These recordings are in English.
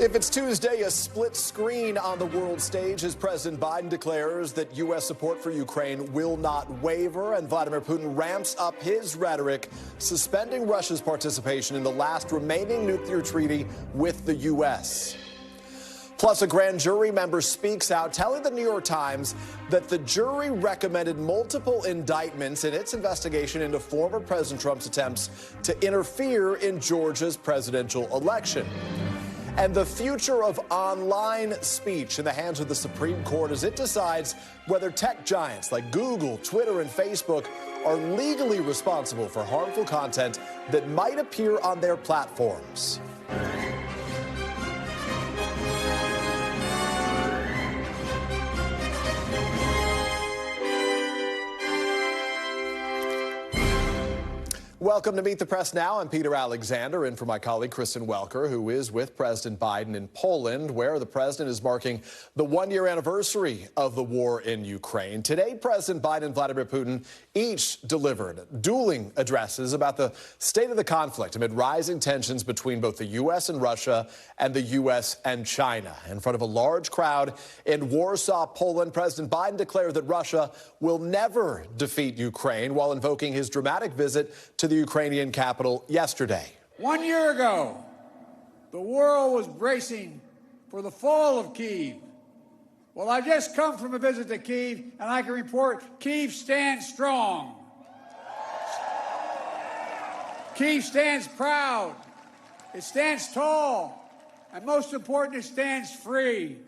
If it's Tuesday, a split screen on the world stage as President Biden declares that U.S. support for Ukraine will not waver, and Vladimir Putin ramps up his rhetoric, suspending Russia's participation in the last remaining nuclear treaty with the U.S. Plus, a grand jury member speaks out, telling the New York Times that the jury recommended multiple indictments in its investigation into former President Trump's attempts to interfere in Georgia's presidential election. And the future of online speech in the hands of the Supreme Court as it decides whether tech giants like Google, Twitter, and Facebook are legally responsible for harmful content that might appear on their platforms. Welcome to Meet the Press Now. I'm Peter Alexander, in for my colleague Kristen Welker, who is with President Biden in Poland, where the president is marking the one-year anniversary of the war in Ukraine. Today, President Biden and Vladimir Putin each delivered dueling addresses about the state of the conflict amid rising tensions between both the U.S. and Russia and the U.S. and China. In front of a large crowd in Warsaw, Poland, President Biden declared that Russia will never defeat Ukraine while invoking his dramatic visit to the Ukrainian capital yesterday. 1 year ago, the world was bracing for the fall of Kyiv. Well, I just come from a visit to Kyiv, and I can report Kyiv stands strong. Kyiv stands proud. It stands tall. And most important, it stands free.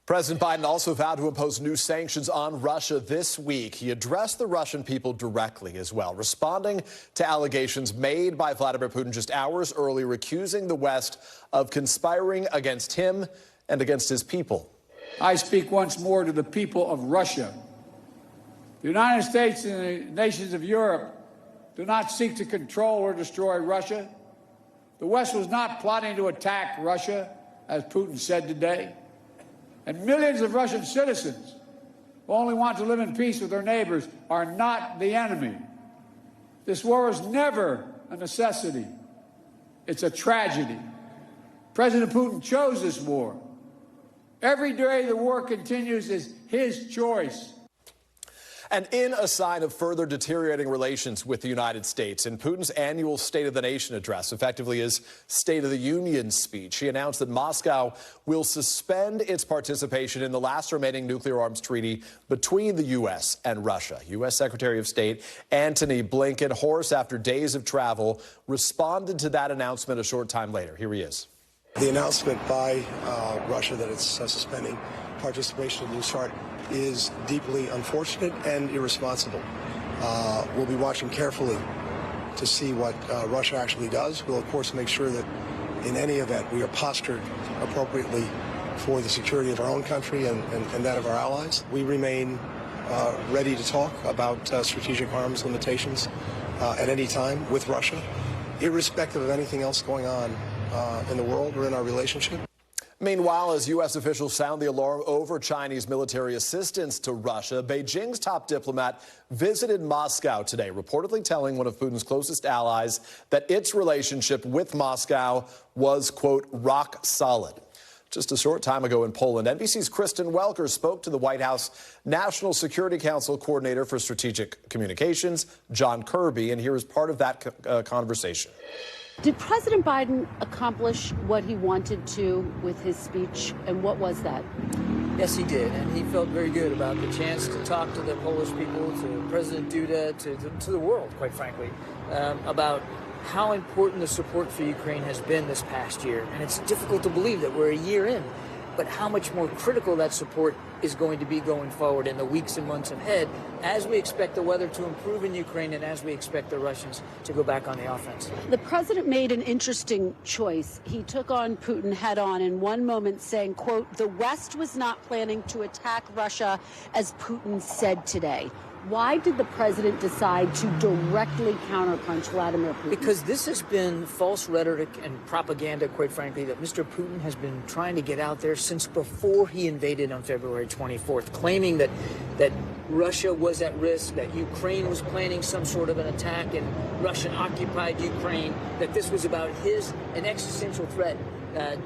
President Biden also vowed to impose new sanctions on Russia this week. He addressed the Russian people directly as well, responding to allegations made by Vladimir Putin just hours earlier, accusing the West of conspiring against him and against his people. I speak once more to the people of Russia. The United States and the nations of Europe do not seek to control or destroy Russia. The West was not plotting to attack Russia, as Putin said today. And millions of Russian citizens who only want to live in peace with their neighbors are not the enemy. This war is never a necessity. It's a tragedy. President Putin chose this war. Every day the war continues is his choice. And in a sign of further deteriorating relations with the United States, in Putin's annual State of the Nation address, effectively his State of the Union speech, he announced that Moscow will suspend its participation in the last remaining nuclear arms treaty between the U.S. and Russia. U.S. Secretary of State Antony Blinken, hoarse after days of travel, responded to that announcement a short time later. Here he is. The announcement by Russia that it's suspending participation in the START is deeply unfortunate and irresponsible. We'll be watching carefully to see what Russia actually does. We'll, of course, make sure that in any event we are postured appropriately for the security of our own country and that of our allies. We remain ready to talk about strategic arms limitations at any time with Russia, irrespective of anything else going on in the world or in our relationship. Meanwhile, as U.S. officials sound the alarm over Chinese military assistance to Russia, Beijing's top diplomat visited Moscow today, reportedly telling one of Putin's closest allies that its relationship with Moscow was, quote, rock solid. Just a short time ago in Poland, NBC's Kristen Welker spoke to the White House National Security Council Coordinator for Strategic Communications, John Kirby, and here is part of that conversation. Did President Biden accomplish what he wanted to with his speech, and what was that? Yes, he did, and he felt very good about the chance to talk to the Polish people, to President Duda, to the world, quite frankly, about how important the support for Ukraine has been this past year. And it's difficult to believe that we're a year in, but how much more critical that support is going to be going forward in the weeks and months ahead as we expect the weather to improve in Ukraine and as we expect the Russians to go back on the offense. The president made an interesting choice. He took on Putin head on in one moment, saying, quote, the West was not planning to attack Russia, as Putin said today. Why did the president decide to directly counterpunch Vladimir Putin? Because this has been false rhetoric and propaganda, quite frankly, that Mr. Putin has been trying to get out there since before he invaded on February 24th, claiming that Russia was at risk, that Ukraine was planning some sort of an attack and Russian-occupied Ukraine, that this was about an existential threat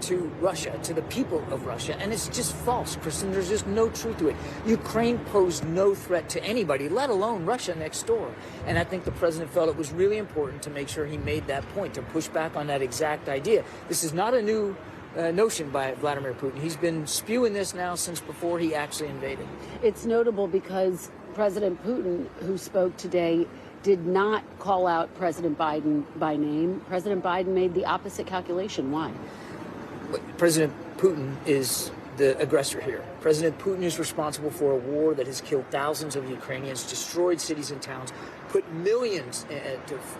to Russia, to the people of Russia, and it's just false, Kristen. There's just no truth to it. Ukraine posed no threat to anybody, let alone Russia next door. And I think the president felt it was really important to make sure he made that point, to push back on that exact idea. This is not a new notion by Vladimir Putin. He's been spewing this now since before he actually invaded. It's notable because President Putin, who spoke today, did not call out President Biden by name. President Biden made the opposite calculation. Why? President Putin is the aggressor here. President Putin is responsible for a war that has killed thousands of Ukrainians, destroyed cities and towns, put millions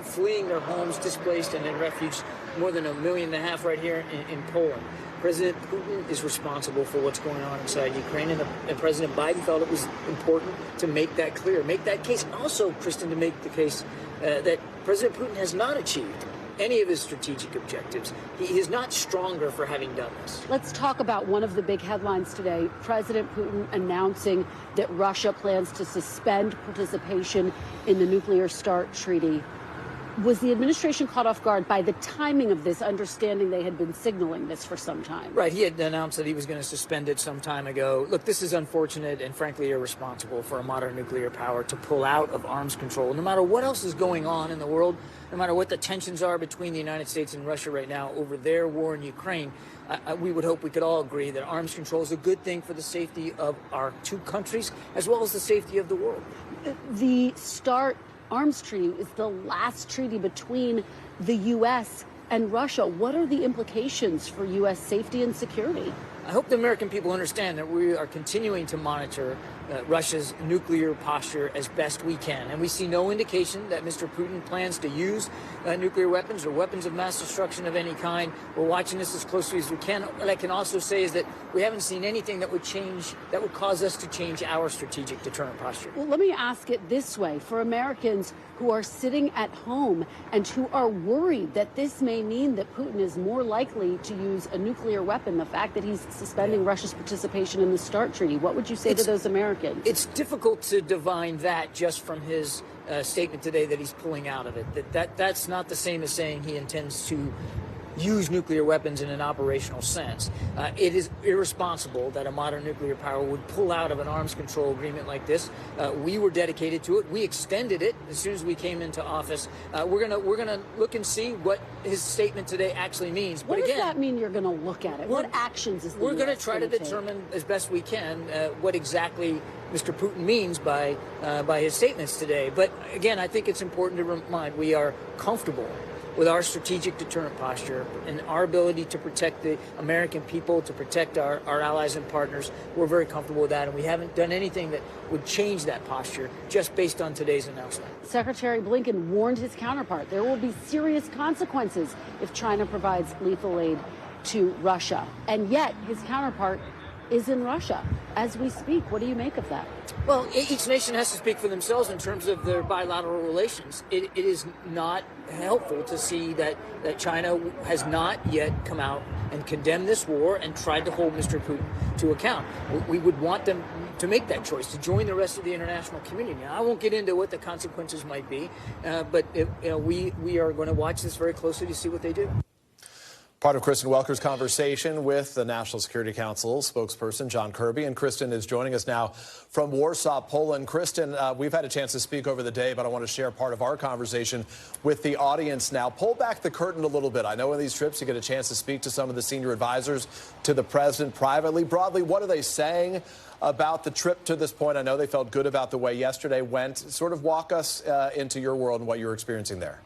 fleeing their homes, displaced and in refuge, more than 1.5 million right here in Poland. President Putin is responsible for what's going on inside Ukraine, and President Biden felt it was important to make that clear, make that case. And also, Kristen, to make the case that President Putin has not achieved any of his strategic objectives. He is not stronger for having done this. Let's talk about one of the big headlines today. President Putin announcing that Russia plans to suspend participation in the nuclear START treaty. Was the administration caught off guard by the timing of this, understanding they had been signaling this for some time? Right. He had announced that he was going to suspend it some time ago. Look, this is unfortunate and frankly irresponsible for a modern nuclear power to pull out of arms control. No matter what else is going on in the world, no matter what the tensions are between the United States and Russia right now over their war in Ukraine, we would hope we could all agree that arms control is a good thing for the safety of our two countries as well as the safety of the world. The START arms treaty is the last treaty between the U.S. and Russia. What are the implications for U.S. safety and security? I hope the American people understand that we are continuing to monitor Russia's nuclear posture as best we can. And we see no indication that Mr. Putin plans to use nuclear weapons or weapons of mass destruction of any kind. We're watching this as closely as we can. What I can also say is that we haven't seen anything that would cause us to change our strategic deterrent posture. Well, let me ask it this way. For Americans who are sitting at home and who are worried that this may mean that Putin is more likely to use a nuclear weapon, the fact that he's suspending Russia's participation in the START treaty, what would you say to those Americans? It's difficult to divine that just from his statement today that he's pulling out of it. That's not the same as saying he intends to use nuclear weapons in an operational sense. It is irresponsible that a modern nuclear power would pull out of an arms control agreement like this. We were dedicated to it. We extended it as soon as we came into office. We're gonna look and see what his statement today actually means. What does that mean? You're going to look at it. What actions is the we're going to US try to determine as best we can what exactly Mr. Putin means by his statements today. But again, I think it's important to remind we are comfortable with our strategic deterrent posture and our ability to protect the American people, to protect our allies and partners. We're very comfortable with that, and we haven't done anything that would change that posture just based on today's announcement. Secretary Blinken warned his counterpart there will be serious consequences if China provides lethal aid to Russia. And yet his counterpart is in Russia as we speak. What do you make of that? Well, each nation has to speak for themselves in terms of their bilateral relations. It is not helpful to see that China has not yet come out and condemned this war and tried to hold Mr. Putin to account. We would want them to make that choice, to join the rest of the international community. Now, I won't get into what the consequences might be, but we are going to watch this very closely to see what they do. Part of Kristen Welker's conversation with the National Security Council spokesperson John Kirby. And Kristen is joining us now from Warsaw, Poland. Kristen, we've had a chance to speak over the day, but I want to share part of our conversation with the audience now. Pull back the curtain a little bit. I know in these trips you get a chance to speak to some of the senior advisors to the president privately. Broadly, what are they saying about the trip to this point? I know they felt good about the way yesterday went. Sort of walk us into your world and what you're experiencing there.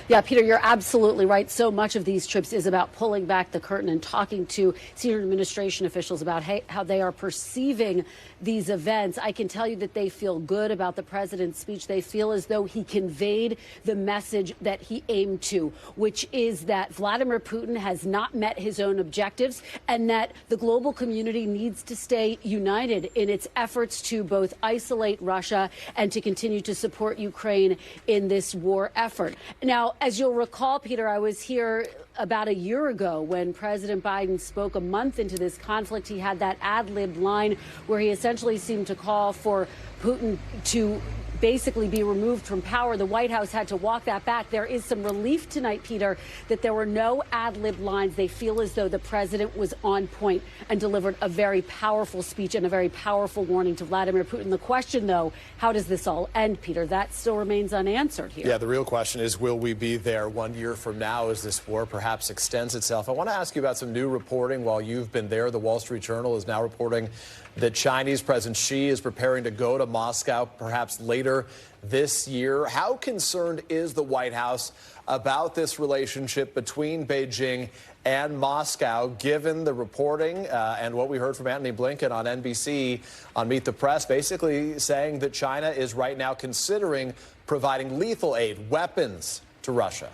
Yeah, Peter, you're absolutely right. So much of these trips is about pulling back the curtain and talking to senior administration officials about how they are perceiving these events. I can tell you that they feel good about the president's speech. They feel as though he conveyed the message that he aimed to, which is that Vladimir Putin has not met his own objectives and that the global community needs to stay united in its efforts to both isolate Russia and to continue to support Ukraine in this war effort. Now, as you'll recall, Peter, I was here about a year ago when President Biden spoke a month into this conflict. He had that ad-libbed line where he essentially seemed to call for Putin to basically be removed from power. The White House had to walk that back. There is some relief tonight, Peter, that there were no ad-lib lines. They feel as though the president was on point and delivered a very powerful speech and a very powerful warning to Vladimir Putin. The question, though, how does this all end, Peter? That still remains unanswered here. Yeah, the real question is, will we be there 1 year from now as this war perhaps extends itself? I want to ask you about some new reporting while you've been there. The Wall Street Journal is now reporting that Chinese President Xi is preparing to go to Moscow perhaps later this year. How concerned is the White House about this relationship between Beijing and Moscow, given the reporting and what we heard from Antony Blinken on NBC on Meet the Press, basically saying that China is right now considering providing lethal aid, weapons to Russia?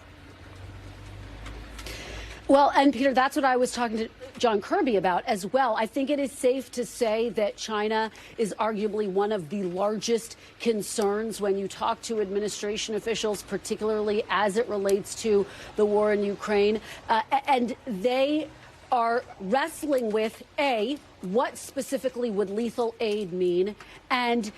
Well, and Peter, that's what I was talking to John Kirby about as well. I think it is safe to say that China is arguably one of the largest concerns when you talk to administration officials, particularly as it relates to the war in Ukraine. And they are wrestling with, A, what specifically would lethal aid mean, and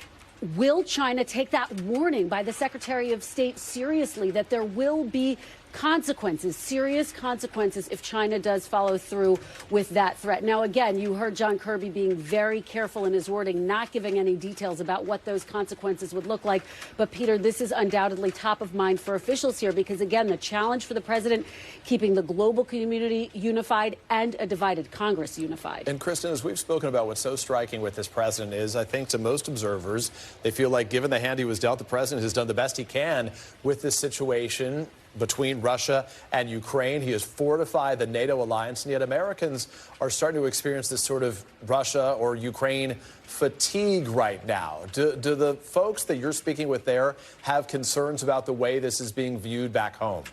will China take that warning by the Secretary of State seriously, that there will be consequences, serious consequences, if China does follow through with that threat? Now, again, you heard John Kirby being very careful in his wording, not giving any details about what those consequences would look like. But, Peter, this is undoubtedly top of mind for officials here because, again, the challenge for the president, keeping the global community unified and a divided Congress unified. And, Kristen, as we've spoken about, what's so striking with this president is, I think, to most observers, they feel like, given the hand he was dealt, the president has done the best he can with this situation between Russia and Ukraine. He has fortified the NATO alliance, and yet Americans are starting to experience this sort of Russia or Ukraine fatigue right now. Do the folks that you're speaking with there have concerns about the way this is being viewed back home?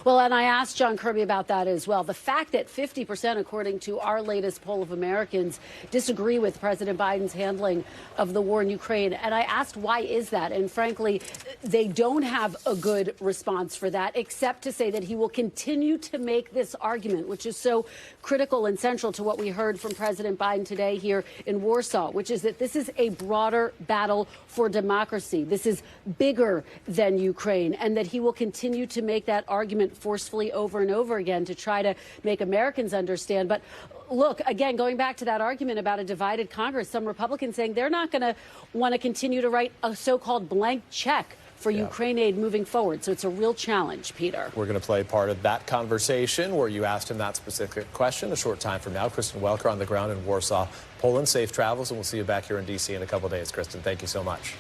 Well, and I asked John Kirby about that as well. The fact that 50%, according to our latest poll of Americans, disagree with President Biden's handling of the war in Ukraine. And I asked, why is that? And frankly, they don't have a good response for that, except to say that he will continue to make this argument, which is so critical and central to what we heard from President Biden today here in Warsaw, which is that this is a broader battle for democracy. This is bigger than Ukraine, and that he will continue to make that argument forcefully over and over again to try to make Americans understand. But look, again, going back to that argument about a divided Congress, some Republicans saying they're not going to want to continue to write a so-called blank check for Ukraine aid moving forward. So it's a real challenge, Peter. We're going to play part of that conversation where you asked him that specific question a short time from now. Kristen Welker on the ground in Warsaw, Poland. Safe travels, and we'll see you back here in D.C. in a couple of days. Kristen, thank you so much.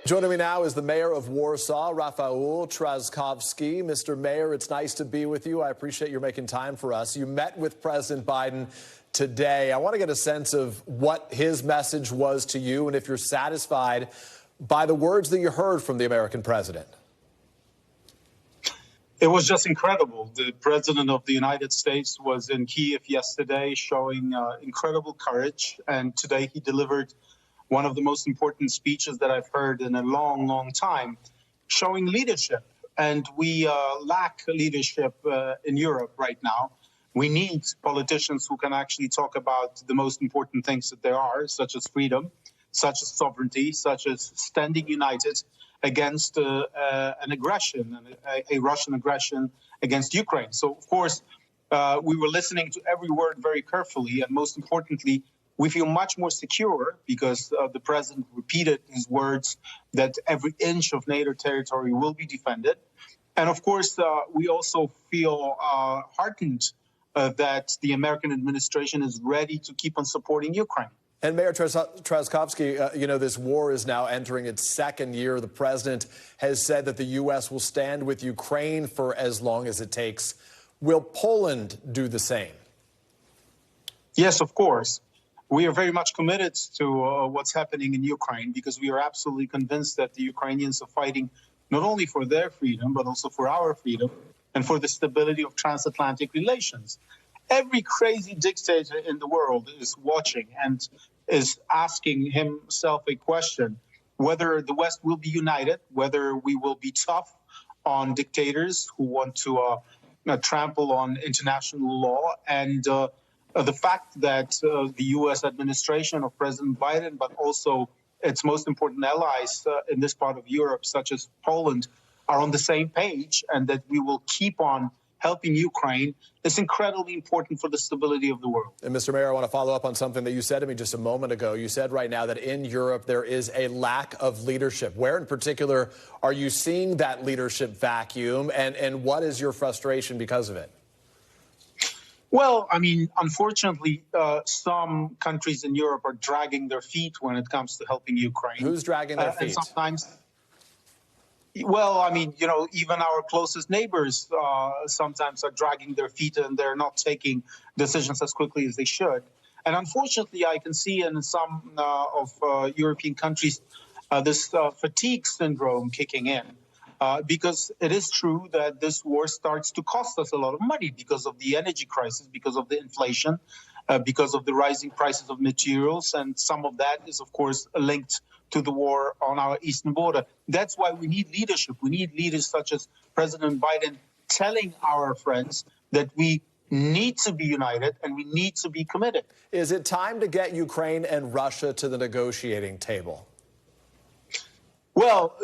Joining me now is the mayor of Warsaw, Rafal Trzaskowski. Mr. Mayor, it's nice to be with you. I appreciate you making time for us. You met with President Biden today. I want to get a sense of what his message was to you and if you're satisfied by the words that you heard from the American president. It was just incredible. The president of the United States was in Kyiv yesterday showing incredible courage. And today he delivered one of the most important speeches that I've heard in a long, long time, showing leadership. And we lack leadership in Europe right now. We need politicians who can actually talk about the most important things that there are, such as freedom, such as sovereignty, such as standing united against an aggression, a Russian aggression against Ukraine. So, of course, we were listening to every word very carefully. And most importantly, we feel much more secure because the president repeated his words that every inch of NATO territory will be defended. And of course, we also feel heartened that the American administration is ready to keep on supporting Ukraine. And Mayor Trzaskowski, you know, this war is now entering its second year. The president has said that the U.S. will stand with Ukraine for as long as it takes. Will Poland do the same? Yes, of course. We are very much committed to what's happening in Ukraine because we are absolutely convinced that the Ukrainians are fighting not only for their freedom, but also for our freedom and for the stability of transatlantic relations. Every crazy dictator in the world is watching and is asking himself a question, whether the West will be united, whether we will be tough on dictators who want to trample on international law, and the fact that the U.S. administration of President Biden, but also its most important allies in this part of Europe, such as Poland, are on the same page, and that we will keep on helping Ukraine is incredibly important for the stability of the world. And Mr. Mayor, I want to follow up on something that you said to me just a moment ago. You said right now that in Europe there is a lack of leadership. Where in particular are you seeing that leadership vacuum, and what is your frustration because of it? Well, I mean, unfortunately, some countries in Europe are dragging their feet when it comes to helping Ukraine. Who's dragging their feet? And sometimes, well, I mean, you know, even our closest neighbors sometimes are dragging their feet, and they're not taking decisions as quickly as they should. And unfortunately, I can see in some of European countries this fatigue syndrome kicking in. Because it is true that this war starts to cost us a lot of money because of the energy crisis, because of the inflation, because of the rising prices of materials. And some of that is, of course, linked to the war on our eastern border. That's why we need leadership. We need leaders such as President Biden telling our friends that we need to be united and we need to be committed. Is it time to get Ukraine and Russia to the negotiating table? Well,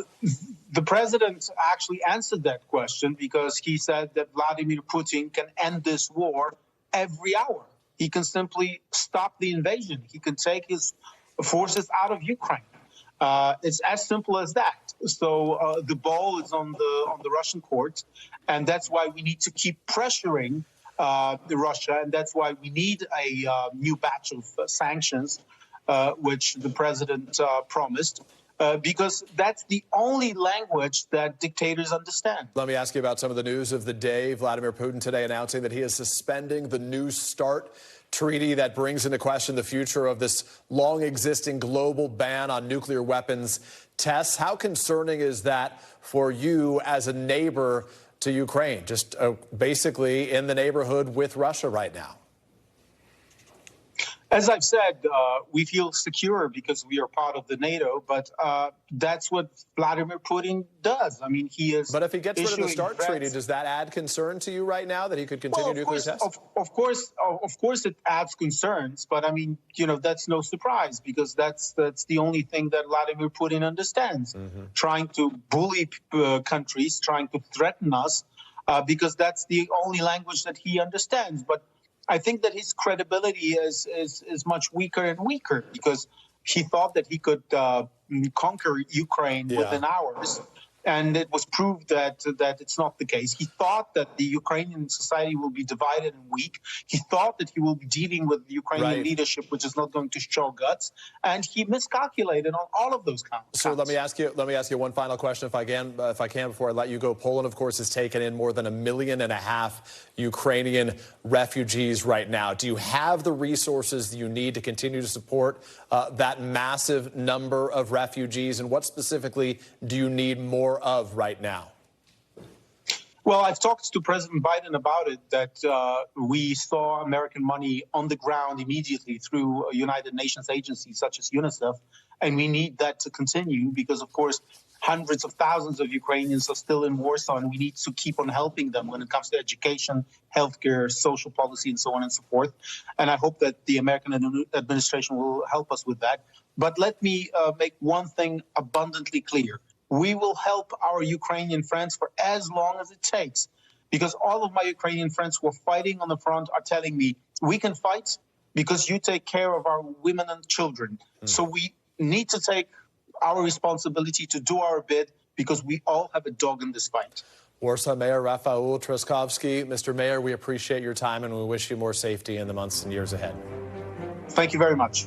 the president actually answered that question because he said that Vladimir Putin can end this war every hour. He can simply stop the invasion. He can take his forces out of Ukraine. It's as simple as that. So the ball is on the Russian court, and that's why we need to keep pressuring Russia, and that's why we need a new batch of sanctions, which the president promised. Because that's the only language that dictators understand. Let me ask you about some of the news of the day. Vladimir Putin today announcing that he is suspending the New START treaty that brings into question the future of this long-existing global ban on nuclear weapons tests. How concerning is that for you as a neighbor to Ukraine, just basically in the neighborhood with Russia right now? As I've said, we feel secure because we are part of the NATO, but that's what Vladimir Putin does. I mean, he is. But if he gets rid of the START threats. treaty, does that add concern to you right now that he could continue nuclear tests? Of course, it adds concerns. But I mean, you know, that's no surprise because that's the only thing that Vladimir Putin understands, trying to bully countries, trying to threaten us, because that's the only language that he understands. But I think that his credibility is much weaker and weaker because he thought that he could conquer Ukraine within hours. And it was proved that it's not the case. He thought that the Ukrainian society will be divided and weak. He thought that he will be dealing with the Ukrainian leadership, which is not going to show guts. And he miscalculated on all of those counts. So let me ask you one final question, if I can, before I let you go. Poland, of course, has taken in more than 1.5 million Ukrainian refugees right now. Do you have the resources you need to continue to support that massive number of refugees? And what specifically do you need more of right now? Well, I've talked to President Biden about it, that we saw American money on the ground immediately through United Nations agencies such as UNICEF, and we need that to continue because, of course, hundreds of thousands of Ukrainians are still in Warsaw, and we need to keep on helping them when it comes to education, healthcare, social policy, and so on and so forth. And I hope that the American administration will help us with that. But let me make one thing abundantly clear. We will help our Ukrainian friends for as long as it takes, because all of my Ukrainian friends who are fighting on the front are telling me, we can fight because you take care of our women and children. So we need to take our responsibility to do our bit because we all have a dog in this fight. Warsaw Mayor Rafal Trzaskowski. Mr. Mayor, we appreciate your time and we wish you more safety in the months and years ahead. Thank you very much.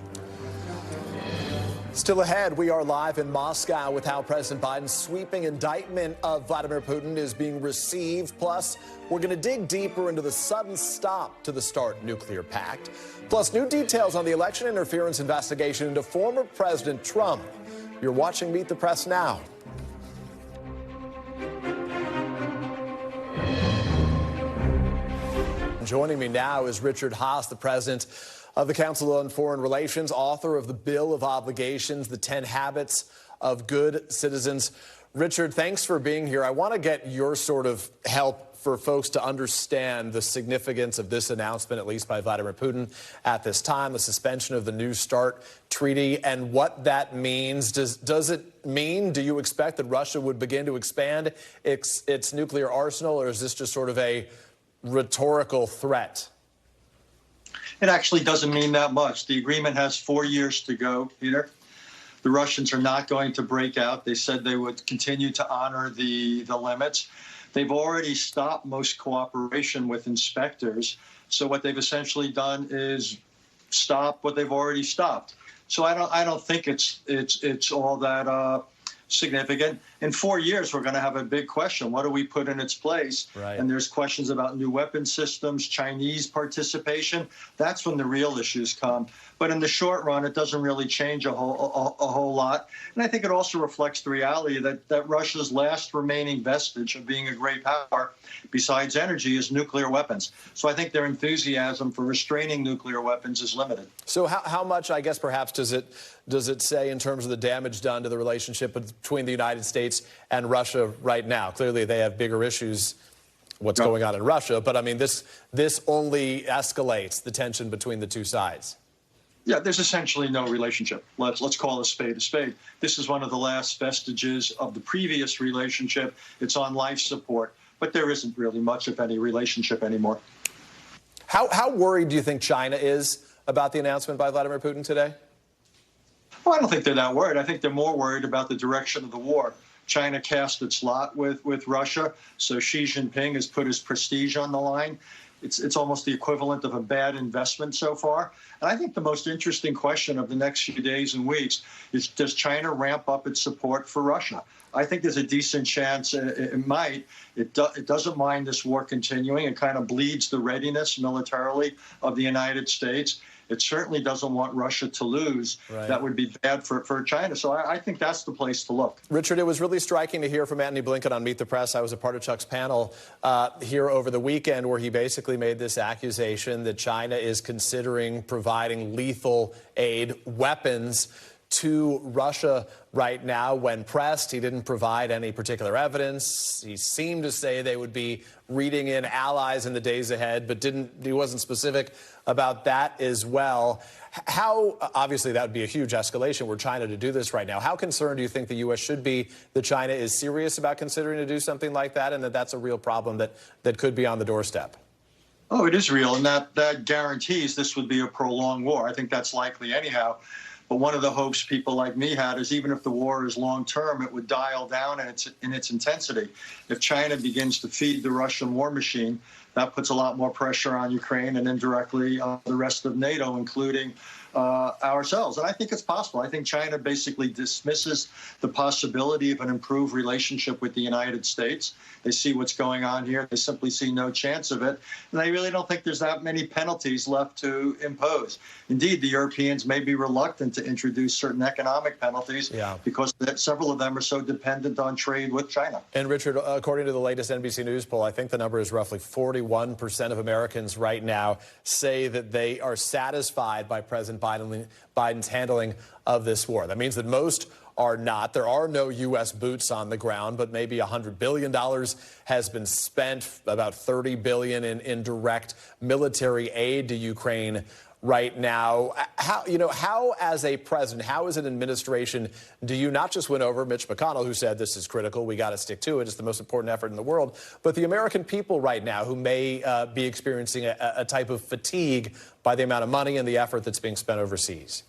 Still ahead, we are live in Moscow with how President Biden's sweeping indictment of Vladimir Putin is being received. Plus, we're going to dig deeper into the sudden stop to the START nuclear pact. Plus, new details on the election interference investigation into former President Trump. You're watching Meet the Press now. Joining me now is Richard Haass, the president of the Council on Foreign Relations, author of the Bill of Obligations, the 10 Habits of Good Citizens. Richard, thanks for being here. I want to get your sort of help for folks to understand the significance of this announcement, at least by Vladimir Putin at this time, the suspension of the New START treaty and what that means. Does it mean, do you expect that Russia would begin to expand its nuclear arsenal, or is this just sort of a rhetorical threat? It actually doesn't mean that much. The agreement has 4 years to go, Peter. The Russians are not going to break out. They said they would continue to honor the limits. They've already stopped most cooperation with inspectors. So what they've essentially done is stop what they've already stopped. So I don't think it's all that significant. In 4 years, we're going to have a big question. What do we put in its place? Right. And there's questions about new weapon systems, Chinese participation. That's when the real issues come. But in the short run, it doesn't really change a whole lot. And I think it also reflects the reality that Russia's last remaining vestige of being a great power, besides energy, is nuclear weapons. So I think their enthusiasm for restraining nuclear weapons is limited. So how much, I guess, perhaps does it say in terms of the damage done to the relationship between the United States and Russia right now? Clearly, they have bigger issues, what's going on in Russia. But, I mean, this only escalates the tension between the two sides. Yeah, there's essentially no relationship. Let's call a spade a spade. This is one of the last vestiges of the previous relationship. It's on life support. But there isn't really much, if any, relationship anymore. How worried do you think China is about the announcement by Vladimir Putin today? Well, I don't think they're that worried. I think they're more worried about the direction of the war. China cast its lot with Russia, so Xi Jinping has put his prestige on the line. It's almost the equivalent of a bad investment so far. And I think the most interesting question of the next few days and weeks is, does China ramp up its support for Russia? I think there's a decent chance it might. It doesn't mind this war continuing. It kind of bleeds the readiness militarily of the United States. It certainly doesn't want Russia to lose. Right. That would be bad for China. So I think that's the place to look. Richard, it was really striking to hear from Antony Blinken on Meet the Press. I was a part of Chuck's panel here over the weekend where he basically made this accusation that China is considering providing lethal aid, weapons, to Russia right now. When pressed, he didn't provide any particular evidence. He seemed to say they would be reading in allies in the days ahead, but he wasn't specific about that as well. How, obviously, that would be a huge escalation were China to do this right now. How concerned do you think the U.S. should be that China is serious about considering to do something like that, and that that's a real problem that could be on the doorstep? Oh, it is real, and that guarantees this would be a prolonged war. I think that's likely anyhow. But one of the hopes people like me had is even if the war is long-term, it would dial down in its intensity. If China begins to feed the Russian war machine, that puts a lot more pressure on Ukraine and indirectly on the rest of NATO, including ourselves. And I think it's possible. I think China basically dismisses the possibility of an improved relationship with the United States. They see what's going on here. They simply see no chance of it. And they really don't think there's that many penalties left to impose. Indeed, the Europeans may be reluctant to introduce certain economic penalties because several of them are so dependent on trade with China. And Richard, according to the latest NBC News poll, I think the number is roughly 41% of Americans right now say that they are satisfied by President Biden's handling of this war. That means that most are not. There are no U.S. boots on the ground, but maybe $100 billion has been spent, about $30 billion in direct military aid to Ukraine right now. How as a president, how as an administration, do you not just win over Mitch McConnell, who said this is critical, we got to stick to it, it's the most important effort in the world, but the American people right now who may be experiencing a type of fatigue by the amount of money and the effort that's being spent overseas?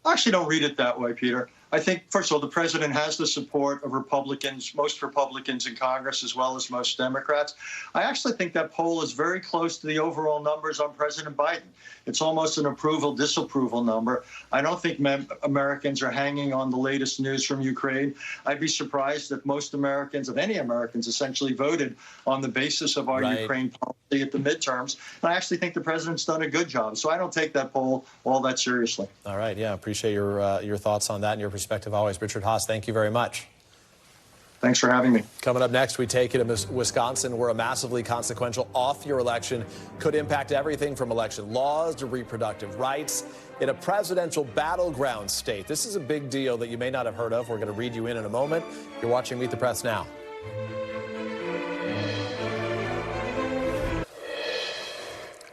I actually don't read it that way, Peter. I think, first of all, the president has the support of Republicans, most Republicans in Congress, as well as most Democrats. I actually think that poll is very close to the overall numbers on President Biden. It's almost an approval-disapproval number. I don't think Americans are hanging on the latest news from Ukraine. I'd be surprised if most Americans, if any Americans, essentially voted on the basis of our Ukraine policy at the midterms. And I actually think the president's done a good job. So I don't take that poll all that seriously. All right. Yeah, appreciate your thoughts on that and your perspective always. Richard Haass, thank you very much. Thanks for having me. Coming up next, we take you to Wisconsin, where a massively consequential off-year election could impact everything from election laws to reproductive rights in a presidential battleground state. This is a big deal that you may not have heard of. We're going to read you in a moment. You're watching Meet the Press Now.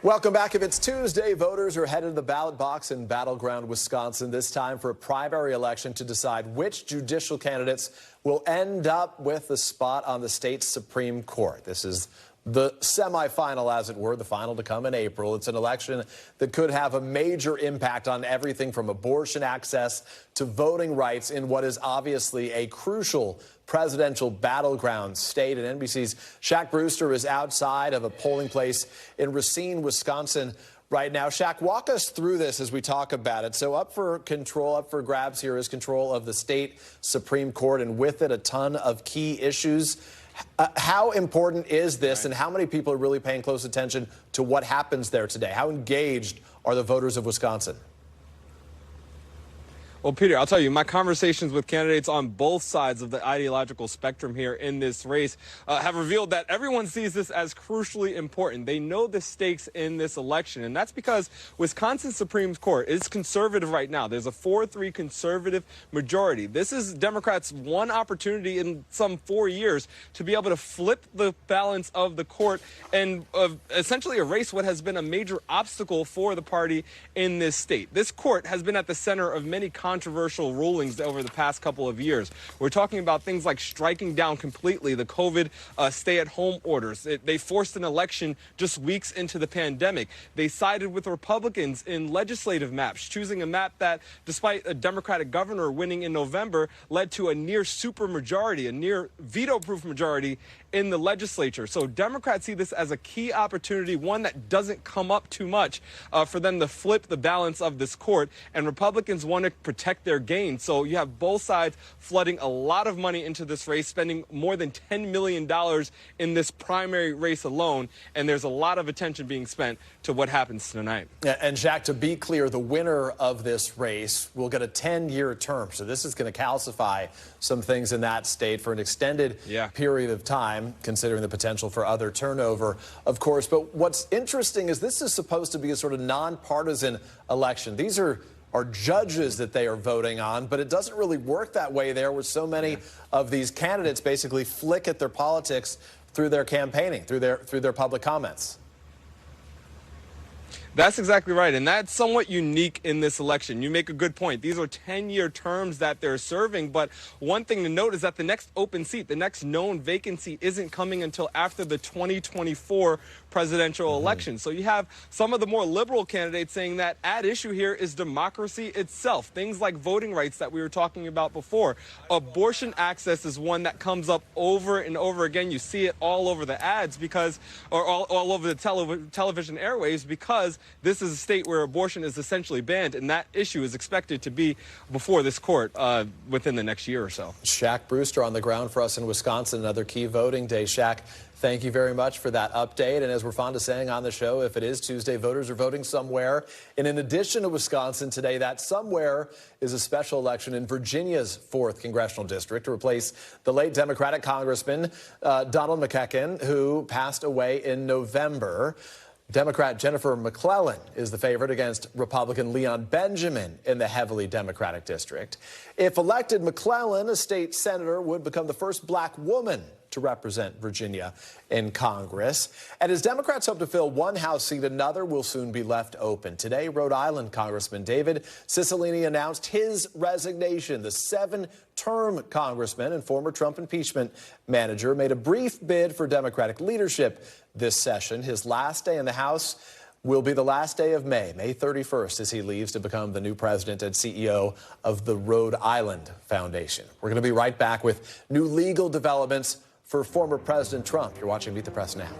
Welcome back. If it's Tuesday, voters are headed to the ballot box in battleground Wisconsin, this time for a primary election to decide which judicial candidates will end up with the spot on the state's Supreme Court. This is the semifinal, as it were, the final to come in April. It's an election that could have a major impact on everything from abortion access to voting rights in what is obviously a crucial presidential battleground state. And NBC's Shaq Brewster is outside of a polling place in Racine, Wisconsin right now. Shaq, walk us through this as we talk about it. So up for grabs here is control of the state Supreme Court, and with it a ton of key issues. How important is this, and how many people are really paying close attention to what happens there today? How engaged are the voters of Wisconsin? Well, Peter, I'll tell you, my conversations with candidates on both sides of the ideological spectrum here in this race have revealed that everyone sees this as crucially important. They know the stakes in this election, and that's because Wisconsin Supreme Court is conservative right now. There's a 4-3 conservative majority. This is Democrats' one opportunity in some 4 years to be able to flip the balance of the court and essentially erase what has been a major obstacle for the party in this state. This court has been at the center of many controversial rulings over the past couple of years. We're talking about things like striking down completely the COVID stay-at-home orders. They forced an election just weeks into the pandemic. They sided with Republicans in legislative maps, choosing a map that, despite a Democratic governor winning in November, led to a near supermajority, a near veto-proof majority in the legislature. So Democrats see this as a key opportunity, one that doesn't come up too much for them to flip the balance of this court, and Republicans want to protect their gains. So you have both sides flooding a lot of money into this race, spending more than $10 million in this primary race alone, and there's a lot of attention being spent to what happens tonight. Yeah, and Jack, to be clear, the winner of this race will get a 10-year term. So this is going to calcify some things in that state for an extended period of time, considering the potential for other turnover, of course. But what's interesting is this is supposed to be a sort of nonpartisan election. These are judges that they are voting on, but it doesn't really work that way there, where so many of these candidates basically flick at their politics through their campaigning, through their public comments. That's exactly right, and that's somewhat unique in this election. You make a good point. These are 10-year terms that they're serving, but one thing to note is that the next open seat, the next known vacancy, isn't coming until after the 2024 presidential election. So you have some of the more liberal candidates saying that at issue here is democracy itself. Things like voting rights that we were talking about before. Abortion access is one that comes up over and over again. You see it all over the ads or all over the television airwaves, because this is a state where abortion is essentially banned, and that issue is expected to be before this court within the next year or so. Shaq Brewster on the ground for us in Wisconsin, another key voting day. Shaq, thank you very much for that update. And as we're fond of saying on the show, if it is Tuesday, voters are voting somewhere. And in addition to Wisconsin today, that somewhere is a special election in Virginia's 4th congressional district to replace the late Democratic Congressman Donald McKechen, who passed away in November. Democrat Jennifer McClellan is the favorite against Republican Leon Benjamin in the heavily Democratic district. If elected, McClellan, a state senator, would become the first black woman to represent Virginia in Congress. And as Democrats hope to fill one House seat, another will soon be left open. Today, Rhode Island Congressman David Cicilline announced his resignation. The 7-term congressman and former Trump impeachment manager made a brief bid for Democratic leadership this session. His last day in the House will be the last day of May 31st, as he leaves to become the new president and CEO of the Rhode Island Foundation. We're going to be right back with new legal developments for former President Trump. You're watching Meet the Press Now.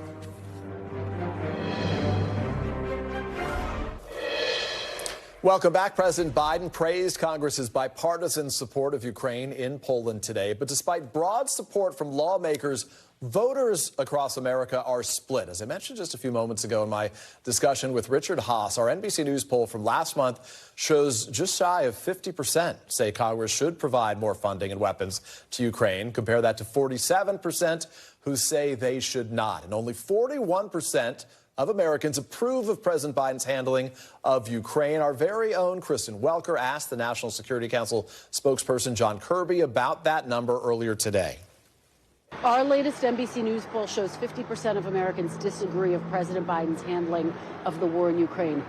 Welcome back. President Biden praised Congress's bipartisan support of Ukraine in Poland today. But despite broad support from lawmakers, voters across America are split. As I mentioned just a few moments ago in my discussion with Richard Haas, our NBC News poll from last month shows just shy of 50% say Congress should provide more funding and weapons to Ukraine. Compare that to 47% who say they should not. And only 41% of Americans approve of President Biden's handling of Ukraine. Our very own Kristen Welker asked the National Security Council spokesperson John Kirby about that number earlier today. Our latest NBC News poll shows 50% of Americans disagree of President Biden's handling of the war in Ukraine.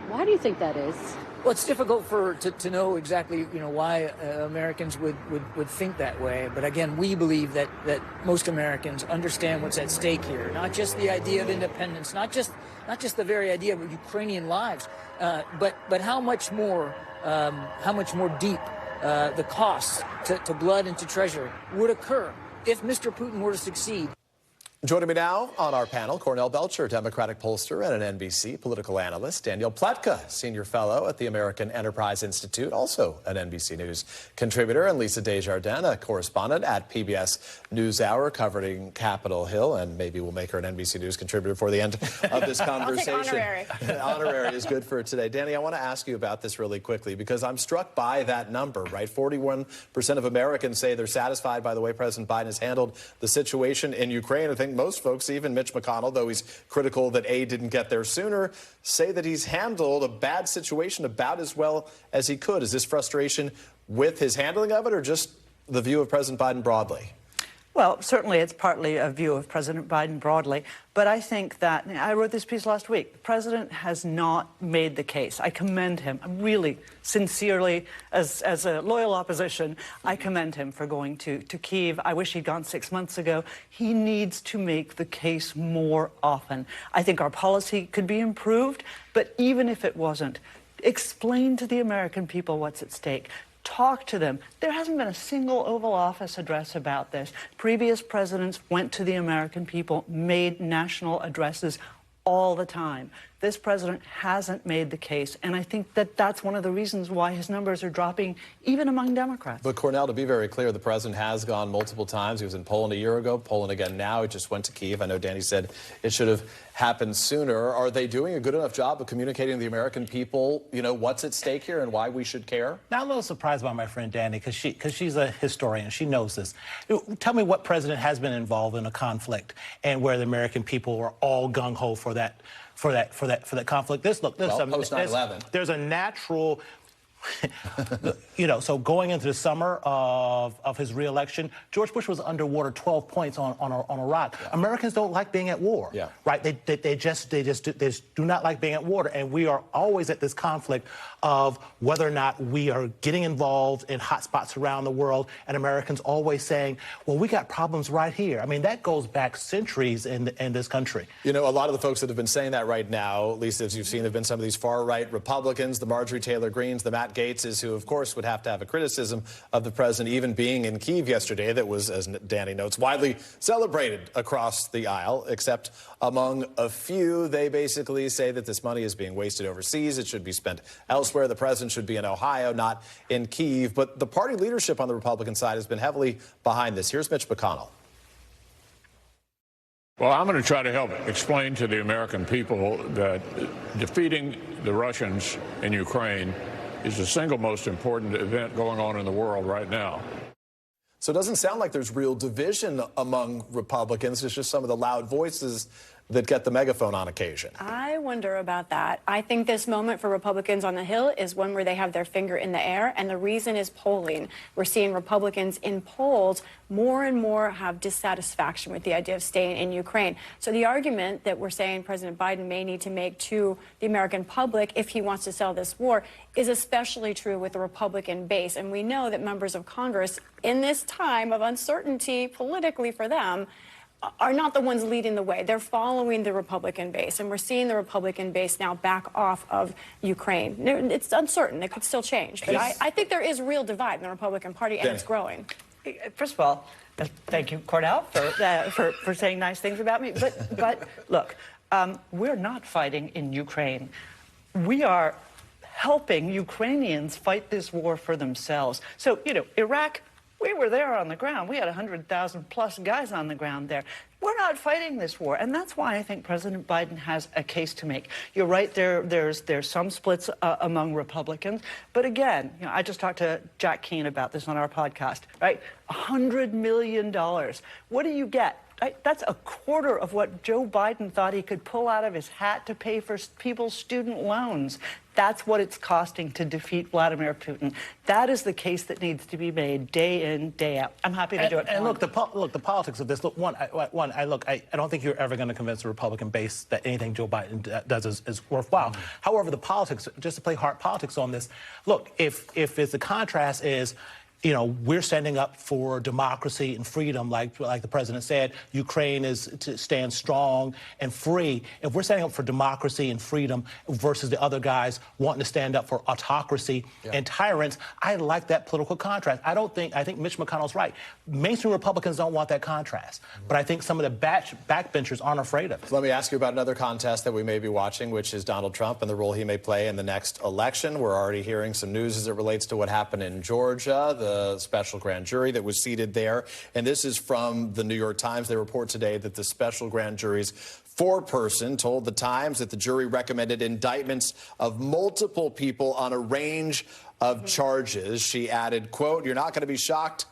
Why do you think that is? Well, it's difficult to know exactly, why Americans would think that way. But again, we believe that most Americans understand what's at stake here. Not just the idea of independence, not just the very idea of Ukrainian lives, but how much more deep the costs to blood and to treasure would occur if Mr. Putin were to succeed. Joining me now on our panel, Cornell Belcher, Democratic pollster and an NBC political analyst, Danielle Pletka, senior fellow at the American Enterprise Institute, also an NBC News contributor, and Lisa Desjardins, a correspondent at PBS NewsHour covering Capitol Hill, and maybe we'll make her an NBC News contributor before the end of this conversation. I'll take honorary. Honorary is good for today. Danny, I want to ask you about this really quickly because I'm struck by that number, right? 41% of Americans say they're satisfied by the way President Biden has handled the situation in Ukraine. I think most folks, even Mitch McConnell, though he's critical that aid didn't get there sooner, say that he's handled a bad situation about as well as he could. Is this frustration with his handling of it or just the view of President Biden broadly? Well, certainly it's partly a view of President Biden broadly, but I think that, I wrote this piece last week, the president has not made the case. I commend him, really, sincerely, as a loyal opposition, I commend him for going to Kyiv. I wish he'd gone 6 months ago. He needs to make the case more often. I think our policy could be improved, but even if it wasn't, explain to the American people what's at stake. Talk to them. There hasn't been a single Oval Office address about this. Previous presidents went to the American people, made national addresses all the time. This president hasn't made the case, and I think that that's one of the reasons why his numbers are dropping, even among Democrats. But, Cornell, to be very clear, the president has gone multiple times. He was in Poland a year ago, Poland again now. He just went to Kyiv. I know Danny said it should have happened sooner. Are they doing a good enough job of communicating to the American people, what's at stake here and why we should care? Now, I'm a little surprised by my friend Danny, because she's a historian. She knows this. Tell me what president has been involved in a conflict and where the American people were all gung-ho for that conflict. Post 9/11. There's a natural, so going into the summer of his reelection, George Bush was underwater 12 points on Iraq. Yeah. Americans don't like being at war, right? They just do not like being at war, and we are always at this conflict of whether or not we are getting involved in hot spots around the world, and Americans always saying, well, we got problems right here. I mean, that goes back centuries in this country. A lot of the folks that have been saying that right now, at least as you've seen, have been some of these far-right Republicans, the Marjorie Taylor Greenes, the Matt Gaetzes, who, of course, would have to have a criticism of the president even being in Kyiv yesterday that was, as Danny notes, widely celebrated across the aisle, except among a few. They basically say that this money is being wasted overseas. It should be spent elsewhere. The president should be in Ohio, not in Kyiv. But the party leadership on the Republican side has been heavily behind this. Here's Mitch McConnell. Well, I'm going to try to help explain to the American people that defeating the Russians in Ukraine is the single most important event going on in the world right now. So it doesn't sound like there's real division among Republicans. It's just some of the loud voices that get the megaphone on occasion. I wonder about that. I think this moment for Republicans on the Hill is one where they have their finger in the air, and the reason is polling. We're seeing Republicans in polls more and more have dissatisfaction with the idea of staying in Ukraine. So the argument that we're saying President Biden may need to make to the American public if he wants to sell this war is especially true with the Republican base. And we know that members of Congress in this time of uncertainty politically for them are not the ones leading the way. They're following the Republican base, and we're seeing the Republican base now back off of Ukraine. It's uncertain. It could still change. But I think there is real divide in the Republican Party, and it's growing. First of all, thank you, Cornell, for saying nice things about me. But look, we're not fighting in Ukraine. We are helping Ukrainians fight this war for themselves. So, you know, Iraq, we were there on the ground. We had 100,000 plus guys on the ground there. We're not fighting this war, and that's why I think President Biden has a case to make. You're right, there's some splits among Republicans, but again, you know, I just talked to Jack Keane about this on our podcast, right? $100 million. What do you get? That's a quarter of what Joe Biden thought he could pull out of his hat to pay for people's student loans. That's what it's costing to defeat Vladimir Putin. That is the case that needs to be made day in, day out. I'm happy to do it. And look, the politics of this. Look, I don't think you're ever going to convince the Republican base that anything Joe Biden does is worthwhile. However, the politics, just to play hard politics on this, look, if the contrast is, you know, we're standing up for democracy and freedom, like the president said. Ukraine is to stand strong and free. If we're standing up for democracy and freedom versus the other guys wanting to stand up for autocracy and tyrants, I like that political contrast. I think Mitch McConnell's right. Mainstream Republicans don't want that contrast, but I think some of the backbenchers aren't afraid of it. So let me ask you about another contest that we may be watching, which is Donald Trump and the role he may play in the next election. We're already hearing some news as it relates to what happened in Georgia, the special grand jury that was seated there. And this is from the New York Times. They report today that the special grand jury's foreperson told the Times that the jury recommended indictments of multiple people on a range of charges. She added, quote, "You're not going to be shocked."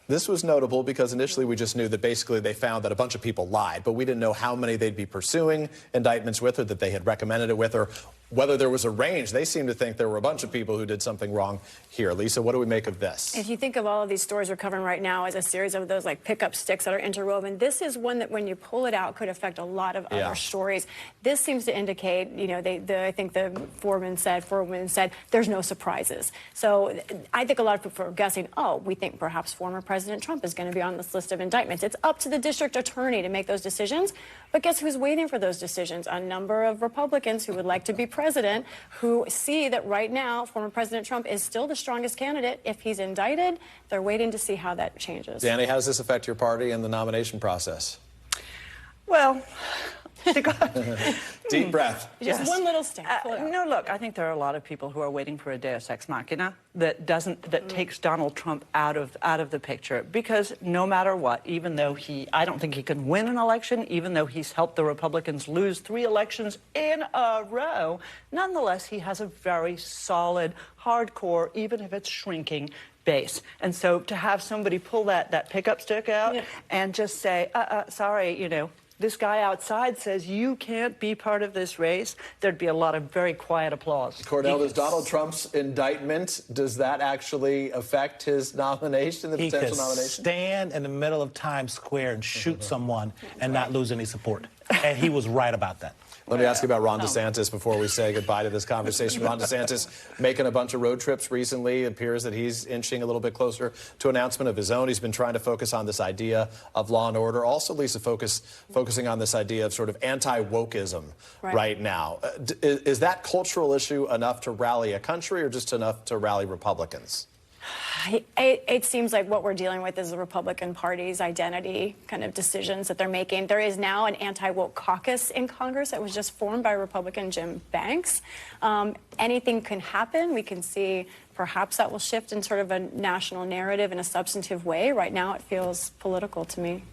This was notable because initially we just knew that basically they found that a bunch of people lied, but we didn't know how many they'd be pursuing indictments with or that they had recommended it with or whether there was a range. They seem to think there were a bunch of people who did something wrong here. Lisa, what do we make of this? If you think of all of these stories we're covering right now as a series of those like pickup sticks that are interwoven, this is one that when you pull it out could affect a lot of other stories. This seems to indicate, you know, I think the forewoman said there's no surprises. So I think a lot of people are guessing, oh, we think perhaps former President Trump is going to be on this list of indictments. It's up to the district attorney to make those decisions. But guess who's waiting for those decisions? A number of Republicans who would like to be president, who see that right now former President Trump is still the strongest candidate. If he's indicted, they're waiting to see how that changes. Danny, how does this affect your party and the nomination process? Well, deep breath. Just one little step. No, look, I think there are a lot of people who are waiting for a deus ex machina that takes Donald Trump out of the picture, because no matter what, even though I don't think he can win an election, even though he's helped the Republicans lose 3 elections in a row, nonetheless, he has a very solid, hardcore, even if it's shrinking, base. And so to have somebody pull that pickup stick out and just say, sorry, you know, this guy outside says you can't be part of this race, there'd be a lot of very quiet applause. Cordell, does Donald Trump's indictment, does that actually affect his nomination, the potential nomination? He could stand in the middle of Times Square and shoot someone and not lose any support. And he was right about that. Let me ask you about Ron DeSantis before we say goodbye to this conversation. Ron DeSantis making a bunch of road trips recently. It appears that he's inching a little bit closer to an announcement of his own. He's been trying to focus on this idea of law and order. Also, Lisa, focusing on this idea of sort of anti-wokeism right now. Is that cultural issue enough to rally a country or just enough to rally Republicans? It seems like what we're dealing with is the Republican Party's identity kind of decisions that they're making. There is now an anti-woke caucus in Congress that was just formed by Republican Jim Banks. Anything can happen. We can see perhaps that will shift in sort of a national narrative in a substantive way. Right now it feels political to me.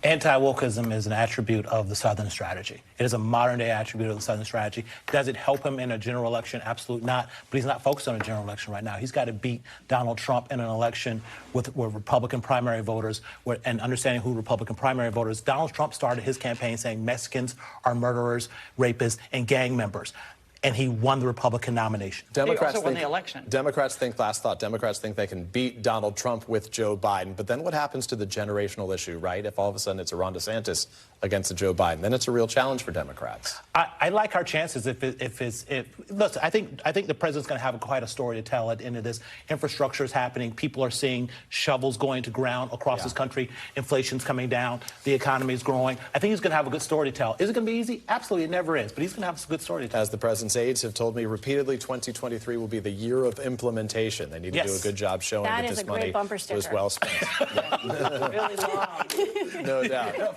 Anti-wokeism is an attribute of the Southern strategy. It is a modern-day attribute of the Southern strategy. Does it help him in a general election? Absolutely not. But he's not focused on a general election right now. He's got to beat Donald Trump in an election with Republican primary voters and understanding who Republican primary voters. Donald Trump started his campaign saying Mexicans are murderers, rapists, and gang members. And he won the Republican nomination. Democrats won the election. Democrats think, last thought, Democrats think they can beat Donald Trump with Joe Biden. But then what happens to the generational issue, right? If all of a sudden it's a Ron DeSantis against a Joe Biden, then it's a real challenge for Democrats. I like our chances listen, I think the president's going to have quite a story to tell at the end of this. Infrastructure is happening. People are seeing shovels going to ground across this country. Inflation's coming down. The economy is growing. I think he's going to have a good story to tell. Is it going to be easy? Absolutely, it never is. But he's going to have a good story to tell. As the president president's aides have told me repeatedly 2023 will be the year of implementation. They need to do a good job showing that this money was well spent. Really long. No doubt.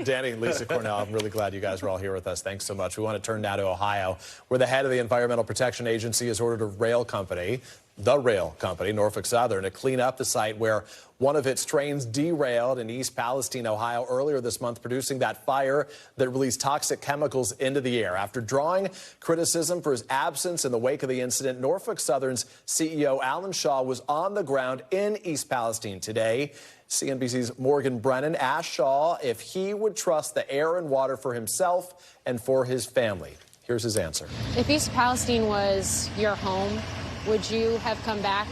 Danny and Lisa Cornell, I'm really glad you guys were all here with us. Thanks so much. We want to turn now to Ohio, where the head of the Environmental Protection Agency has ordered the rail company, Norfolk Southern, to clean up the site where one of its trains derailed in East Palestine, Ohio, earlier this month, producing that fire that released toxic chemicals into the air. After drawing criticism for his absence in the wake of the incident, Norfolk Southern's CEO Alan Shaw was on the ground in East Palestine today. CNBC's Morgan Brennan asked Shaw if he would trust the air and water for himself and for his family. Here's his answer. If East Palestine was your home, would you have come back?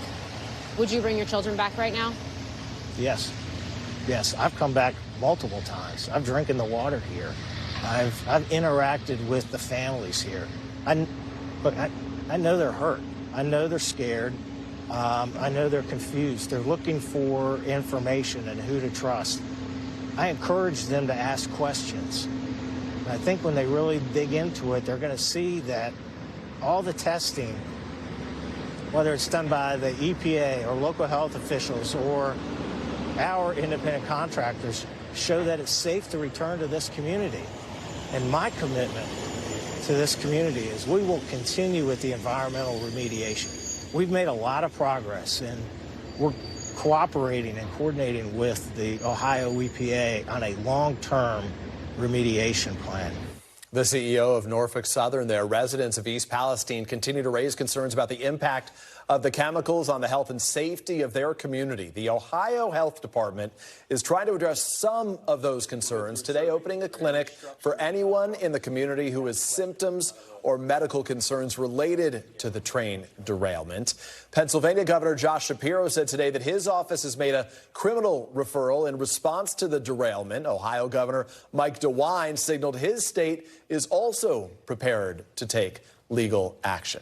Would you bring your children back right now? Yes. Yes, I've come back multiple times. I've drinking the water here. I've interacted with the families here. Look, I know they're hurt. I know they're scared. I know they're confused. They're looking for information and who to trust. I encourage them to ask questions. And I think when they really dig into it, they're going to see that all the testing, whether it's done by the EPA or local health officials or our independent contractors, show that it's safe to return to this community. And my commitment to this community is we will continue with the environmental remediation. We've made a lot of progress, and we're cooperating and coordinating with the Ohio EPA on a long-term remediation plan. The CEO of Norfolk Southern there, residents of East Palestine, continue to raise concerns about the impact of the chemicals on the health and safety of their community. The Ohio Health Department is trying to address some of those concerns today, opening a clinic for anyone in the community who has symptoms or medical concerns related to the train derailment. Pennsylvania Governor Josh Shapiro said today that his office has made a criminal referral in response to the derailment. Ohio Governor Mike DeWine signaled his state is also prepared to take legal action.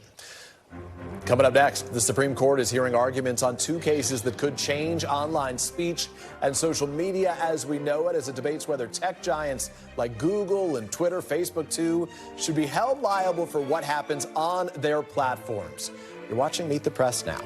Coming up next, the Supreme Court is hearing arguments on two cases that could change online speech and social media as we know it, as it debates whether tech giants like Google and Twitter, Facebook too, should be held liable for what happens on their platforms. You're watching Meet the Press now.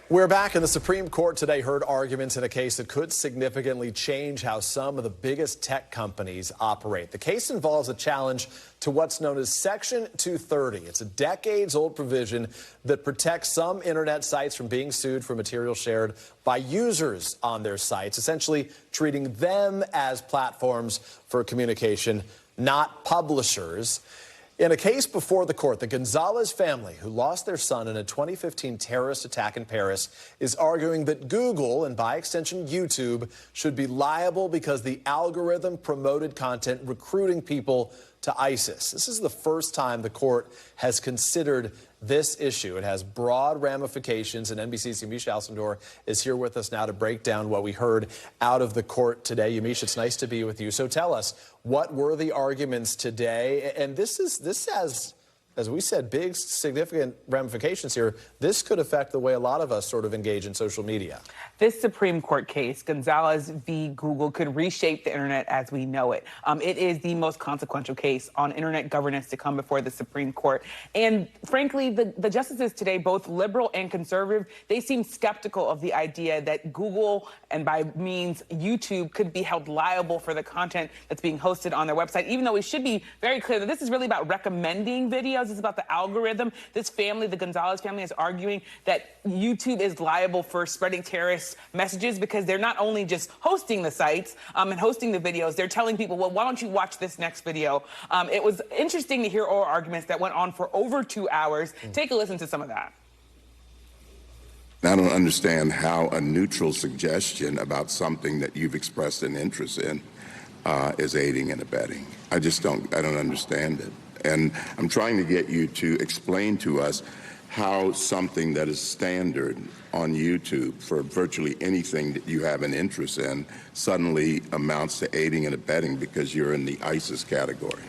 We're back, and the Supreme Court today heard arguments in a case that could significantly change how some of the biggest tech companies operate. The case involves a challenge to what's known as Section 230. It's a decades-old provision that protects some internet sites from being sued for material shared by users on their sites, essentially treating them as platforms for communication, not publishers. In a case before the court, the Gonzalez family, who lost their son in a 2015 terrorist attack in Paris, is arguing that Google, and by extension YouTube, should be liable because the algorithm promoted content recruiting people to ISIS. This is the first time the court has considered this issue. It has broad ramifications, and NBC's Yamiche Alcindor is here with us now to break down what we heard out of the court today. Yamiche, it's nice to be with you. So tell us, what were the arguments today? And this has, as we said, big, significant ramifications here. This could affect the way a lot of us sort of engage in social media. This Supreme Court case, Gonzalez v. Google, could reshape the internet as we know it. It is the most consequential case on internet governance to come before the Supreme Court. And frankly, the justices today, both liberal and conservative, they seem skeptical of the idea that Google, and by means YouTube, could be held liable for the content that's being hosted on their website, even though we should be very clear that this is really about recommending videos. It's about the algorithm. This family, the Gonzalez family, is arguing that YouTube is liable for spreading terrorist messages because they're not only just hosting the sites and hosting the videos, they're telling people, well, why don't you watch this next video? It was interesting to hear oral arguments that went on for over 2 hours. Take a listen to some of that. I don't understand how a neutral suggestion about something that you've expressed an interest in is aiding and abetting. I don't understand it. And I'm trying to get you to explain to us how something that is standard on YouTube for virtually anything that you have an interest in suddenly amounts to aiding and abetting because you're in the ISIS category.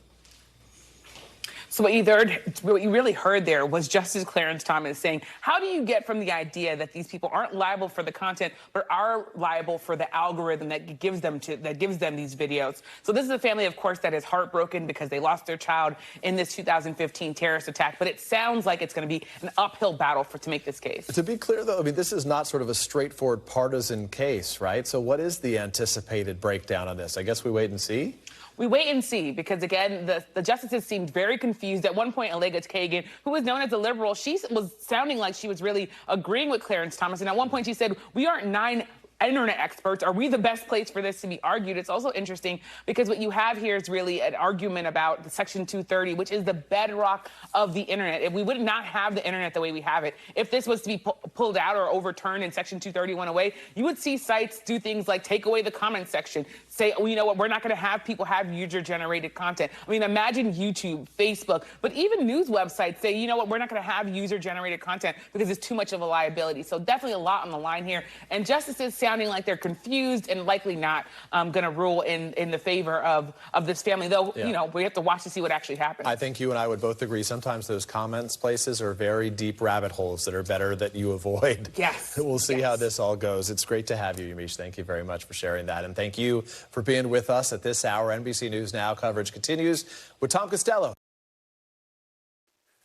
So what you really heard there was Justice Clarence Thomas saying, how do you get from the idea that these people aren't liable for the content, but are liable for the algorithm that gives them these videos? So this is a family, of course, that is heartbroken because they lost their child in this 2015 terrorist attack. But it sounds like it's going to be an uphill battle to make this case. To be clear, though, I mean, this is not sort of a straightforward partisan case, right? So what is the anticipated breakdown on this? I guess we wait and see. We wait and see, because, again, the justices seemed very confused. At one point, Allegra Kagan, who was known as a liberal, she was sounding like she was really agreeing with Clarence Thomas. And at one point, she said, we aren't 9 internet experts. Are we the best place for this to be argued? It's also interesting because what you have here is really an argument about the Section 230, which is the bedrock of the internet. If we would not have the internet the way we have it, if this was to be pulled out or overturned and Section 230 went away, you would see sites do things like take away the comment section, say, oh, you know what, we're not going to have people have user-generated content. I mean, imagine YouTube, Facebook, but even news websites say, you know what, we're not going to have user-generated content because it's too much of a liability. So definitely a lot on the line here. And justices sounding like they're confused and likely not going to rule in the favor of this family, though, you know, we have to watch to see what actually happens. I think you and I would both agree sometimes those comments places are very deep rabbit holes that are better that you avoid. Yes. We'll see how this all goes. It's great to have you, Yamiche. Thank you very much for sharing that. And thank you for being with us at this hour. NBC News Now coverage continues with Tom Costello.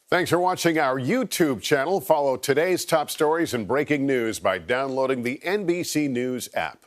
Thanks for watching our YouTube channel. Follow today's top stories and breaking news by downloading the NBC News app.